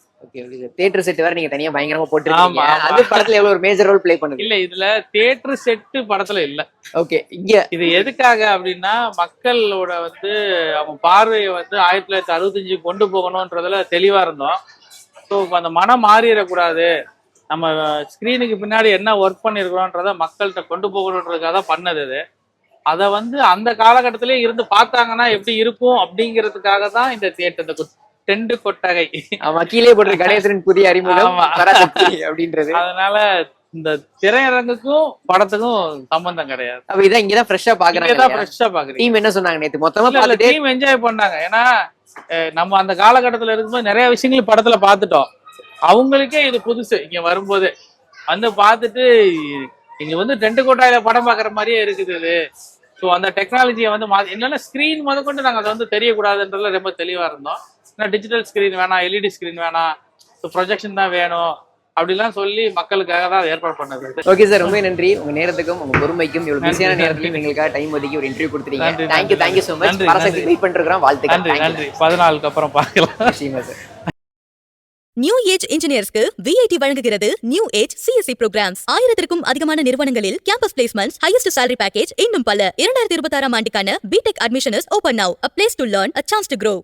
S1: தியேட்டர் செட் வேற நீங்க தனியா பயங்கரமா போட்டுருக்கீங்க. அது படத்துல எவ்வளவு ஒரு மேஜர் ரோல் ப்ளே பண்ணுது?
S2: இல்ல இதுல தியேட்டர் செட் படத்துல இல்ல.
S1: ஓகே, இங்க
S2: இது எதுக்காக அப்படின்னா மக்களோட வந்து அவங்க பார்வையை வந்து 1965 கொண்டு போகணும்ன்றதுல தெளிவா இருந்தோம். ஸோ அந்த மனம் மாறிடக்கூடாது, நம்ம ஸ்கிரீனுக்கு பின்னாடி என்ன ஒர்க் பண்ணிருக்கிறோன்றத மக்கள்கிட்ட கொண்டு போகணுன்றதுக்காக தான் பண்ணது இது. அதை வந்து அந்த காலகட்டத்திலே இருந்து பார்த்தாங்கன்னா எப்படி இருக்கும் அப்படிங்கிறதுக்காக தான் இந்த தியேட்டர், இந்த டெண்டு கொட்டகை
S1: கீழே போட்டு கணேசனின் புதிய அறிமுகம் அப்படின்றது.
S2: அதனால இந்த திரையரங்குக்கும் படத்துக்கும் சம்பந்தம் கிடையாது.
S1: அப்ப இதான் இங்கதான் ஃப்ரெஷ்ஷா பாக்குறாங்க. டீம் என்ன சொன்னாங்க நேத்து? மொத்தமா
S2: டீம் என்ஜாய் பண்ணாங்க. ஏன்னா நம்ம அந்த காலகட்டத்துல இருக்கும்போது நிறைய விஷயங்கள் படத்துல பார்த்துட்டோம். அவங்களுக்கே இது புதுசு. இங்க வரும்போது வந்து பார்த்துட்டு இங்க வந்து டெண்டு கொட்டாயில படம் பாக்குற மாதிரியே இருக்குது இது. ஸோ அந்த டெக்னாலஜியை வந்து என்னன்னா ஸ்கிரீன் முதற்கொண்டு நாங்கள் அதை வந்து தெரியக்கூடாதுன்றதுல ரொம்ப தெளிவா இருந்தோம். ஏன்னா டிஜிட்டல் ஸ்கிரீன் வேணாம், எல்இடி ஸ்கிரீன் வேணாம், ப்ரொஜெக்ஷன் தான் வேணும் அப்படிலாம் சொல்லி மக்களுக்காக தான் ஏற்பாடு பண்ணது.
S1: ஓகே சார், ரொம்ப நன்றி உங்க நேரத்துக்கும் உங்க பொறுமைக்கும். இவ்வளவு பிஸியான நேரத்திலும் எங்களுக்காக டைம் ஒதுக்கி ஒரு இன்டர்வியூ கொடுத்துருக்கீங்க. Thank you so much. Parasakthi wait பண்ணிருக்கோம். வாழ்த்துக்கள்.
S2: நன்றி. 14க்கு அப்புறம் பார்க்கலாம்.
S1: நிச்சயமா சார்.
S3: நியூ ஏஜ் இன்ஜினியர்ஸ்க்கு விஐடி வழங்குகிறது நியூ ஏஜ் சிஎஸ்சி ப்ரோக்ராம்ஸ். 1000க்கும் அதிகமான நிறுவனங்களில் campus placements, highest salary package, இன்னும் பல. 2026 ஆண்டுக்கான B Tech admission is open now. A place to learn, a chance to grow.